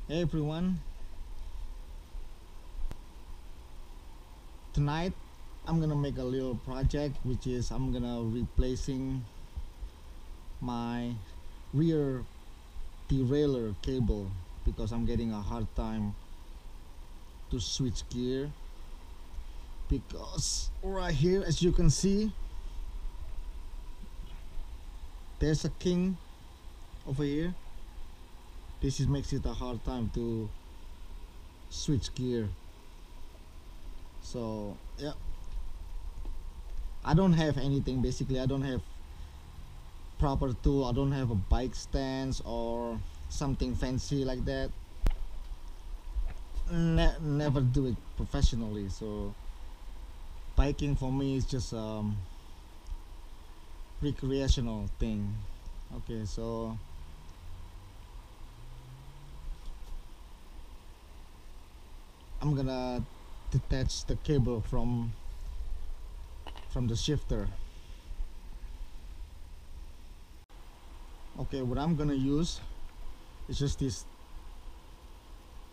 Hey everyone, tonight I'm gonna make a little project which is I'm gonna replacing my rear derailleur cable because I'm getting a hard time to switch gear because right here as you can see there's a king over here. This is makes it a hard time to switch gear. So yeah, I don't have anything basically. I don't have proper tool. I don't have a bike stance or something fancy like that. Never do it professionally. So biking for me is just recreational thing. Okay, so I'm gonna detach the cable from the shifter. Okay, what I'm gonna use is just this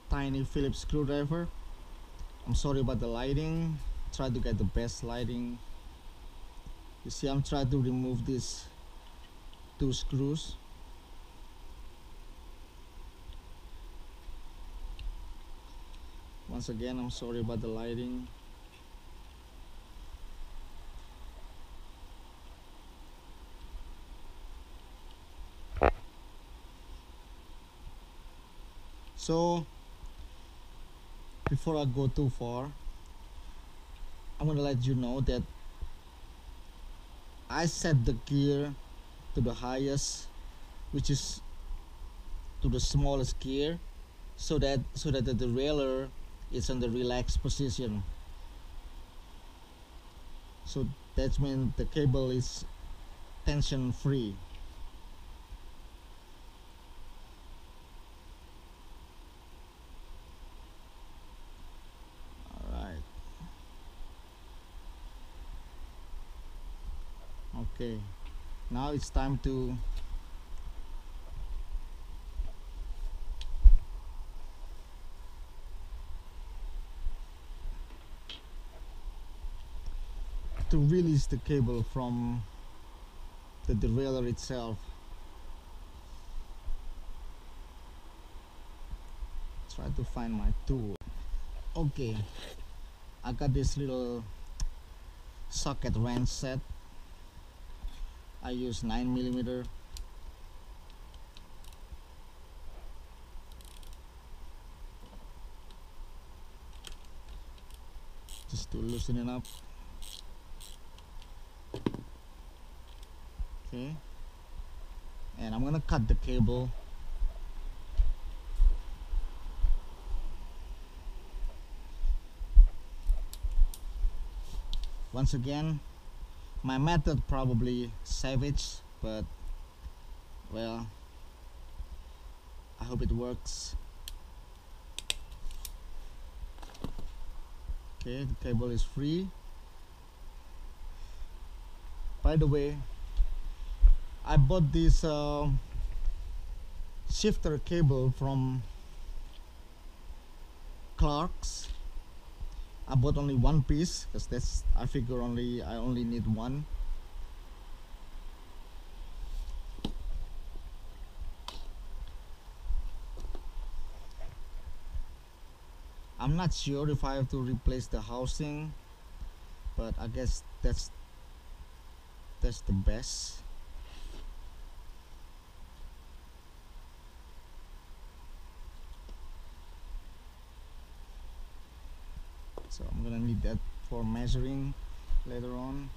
tiny Phillips screwdriver. I'm sorry about the lighting. Try to get the best lighting. You see, I'm trying to remove these two screws. Once again, I'm sorry about the lighting. So before I go too far, I'm gonna let you know that I set the gear to the highest, which is to the smallest gear, so that the derailleur is in the relaxed position. So that means the cable is tension free. All right. Okay. Now it's time to release the cable from the derailleur itself. Try to find my tool. Okay, I got this little socket wrench set. I use 9 millimeter. Just to loosen it up. Okay, and I'm gonna cut the cable. Once again, my method probably savage, but well, I hope it works. Okay, the cable is free. By the way, I bought this shifter cable from Clark's. I bought only one piece because that's I figure I only need one. I'm not sure if I have to replace the housing, but I guess that's the best. So I'm gonna need that for measuring later on.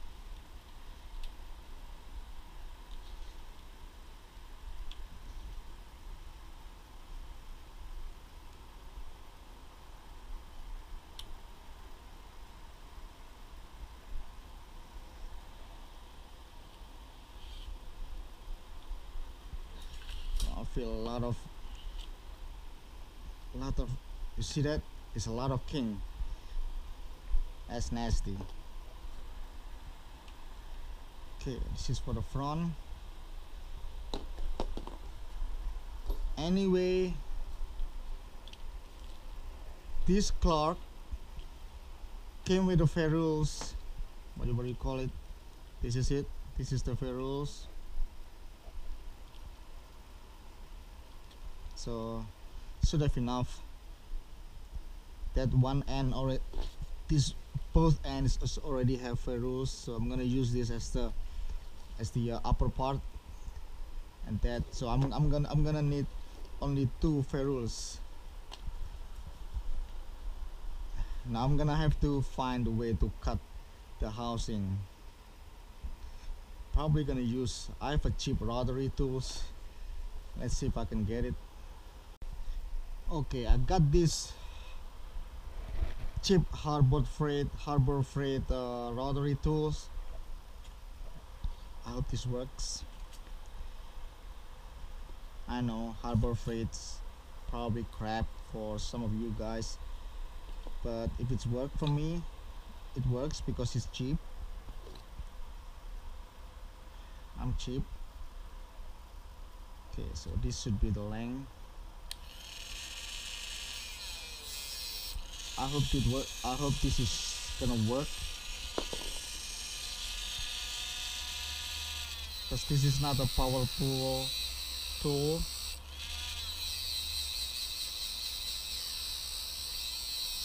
I feel a lot of you see that? It's a lot of king. That's nasty. Okay, this is for the front. Anyway, this Clark came with the ferrules, whatever you call it. This is it. This is the ferrules. So should have enough. That one end already, this both ends already have ferrules, so I'm gonna use this as the upper part, and that. So I'm gonna need only 2 ferrules. Now I'm gonna have to find a way to cut the housing. Probably gonna use, I have a cheap rotary tools. Let's see if I can get it. Okay, I got this cheap Harbor Freight rotary tools. I hope this works. I know Harbor Freight's probably crap for some of you guys, but if it's worked for me, it works because it's cheap. I'm cheap. Okay, so this should be the length. I hope this is gonna work, because this is not a powerful tool.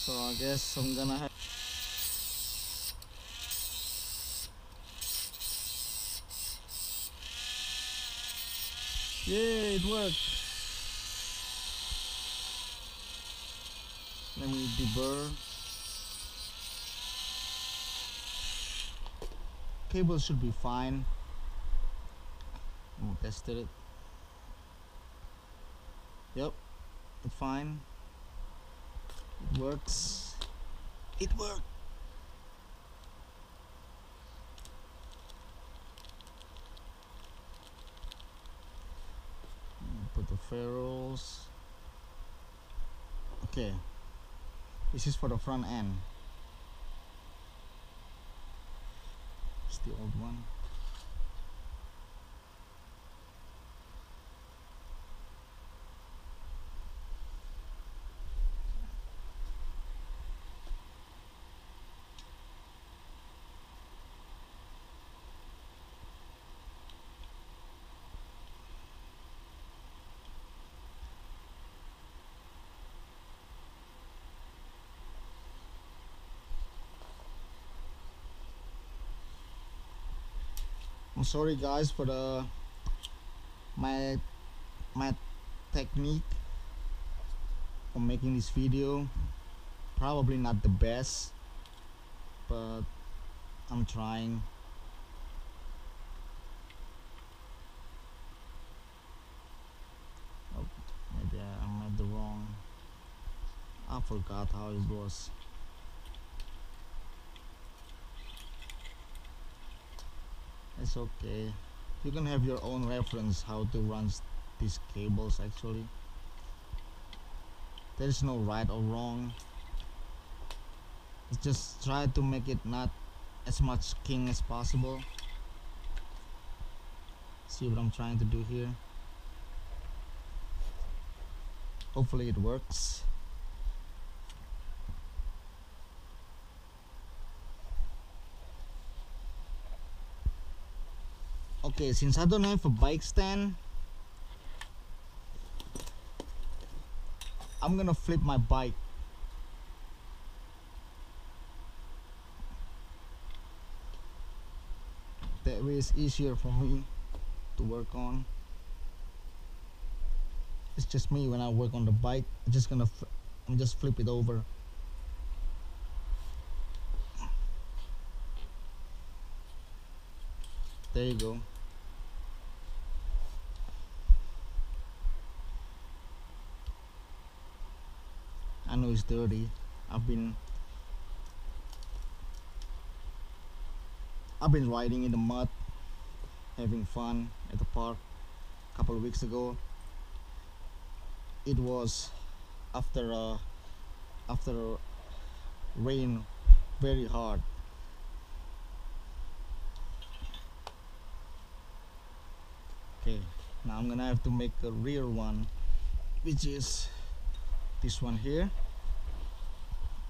So I guess I'm gonna have. Yeah, it worked. Let me deburr. Cable should be fine. Tested it. Yep, it's fine. It works. It worked. Put the ferrules. Okay, this is for the front end. It's the old one. I'm sorry guys for my technique of making this video. Probably not the best, but I'm trying. Oh, maybe I made the wrong. I forgot how it was. It's okay. You can have your own reference how to run these cables. Actually, there is no right or wrong. Just try to make it not as much king as possible. See what I'm trying to do here. Hopefully it works. Okay, since I don't have a bike stand, I'm gonna flip my bike. That way it's easier for me to work on. It's just me when I work on the bike. I'm just flip it over. There you go. I know it's dirty. I've been riding in the mud, having fun at the park a couple of weeks ago. It was after rain very hard. Okay, now I'm gonna have to make a rear one, which is this one here.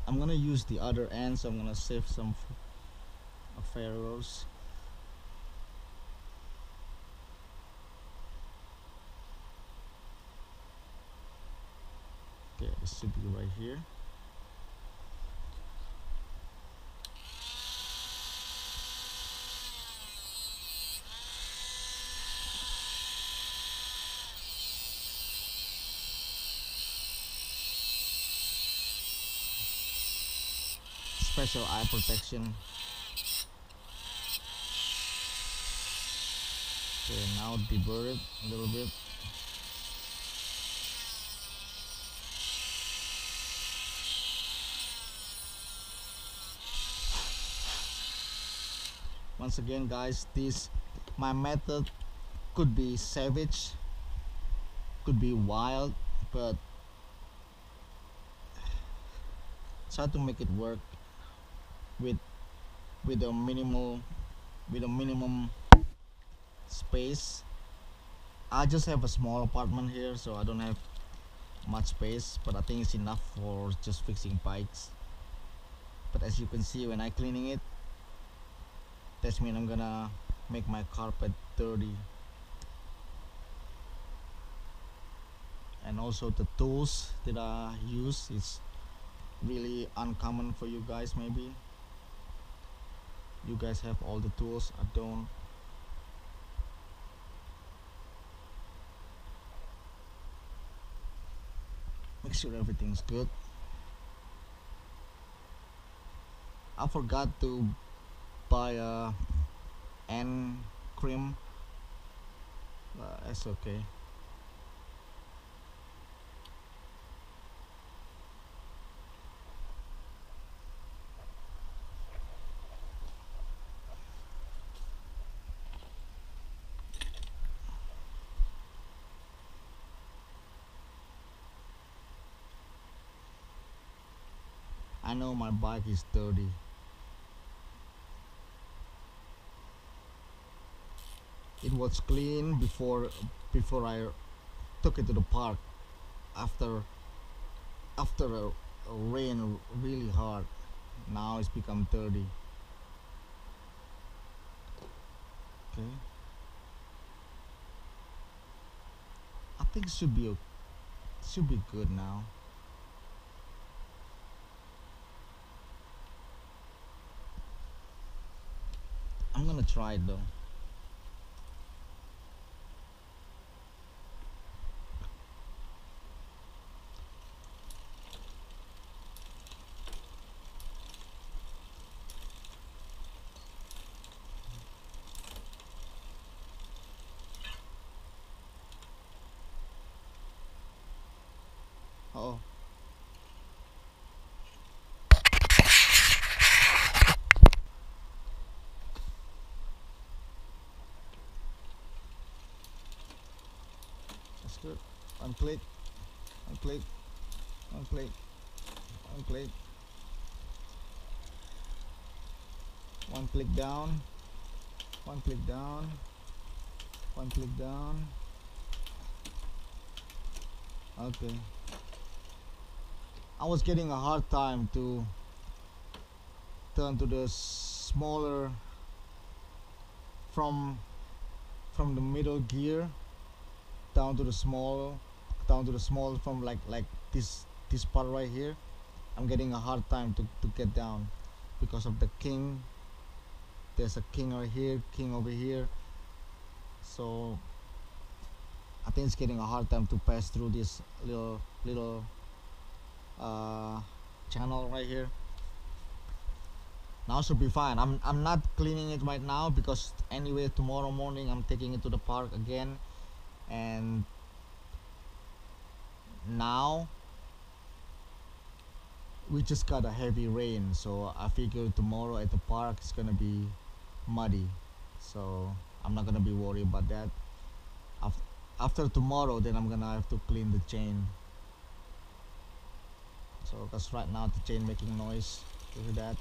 I'm gonna use the other end, so I'm gonna save some ferrules. Okay, it should be right here. Special eye protection. Okay, now deburr it a little bit. Once again, guys, this my method could be savage, could be wild, but try to make it work with with a minimal with a minimum space. I just have a small apartment here, so I don't have much space, but I think it's enough for just fixing bikes. But as you can see, when I cleaning it, that means I'm gonna make my carpet dirty. And also the tools that I use is really uncommon for you guys. Maybe you guys have all the tools, I don't. Make sure everything's good. I forgot to buy a end cream, but that's okay. I know my bike is dirty. It was clean before I took it to the park after a rain really hard. Now it's become dirty. Okay, I think should be good now. I'm gonna try it though. Oh, that's good. One click, one click, one click, one click, one click down, one click down, one click down. Okay. I was getting a hard time to turn to the smaller from the middle gear down to the small from like this part right here. I'm getting a hard time to get down because of the king. There's a king right here, king over here, so I think it's getting a hard time to pass through this little uh, channel right here. Now should be fine. I'm not cleaning it right now because anyway tomorrow morning I'm taking it to the park again, and now we just got a heavy rain, so I figure tomorrow at the park it's gonna be muddy, so I'm not gonna be worried about that. After tomorrow, then I'm gonna have to clean the chain. So because right now the chain making noise, you hear that?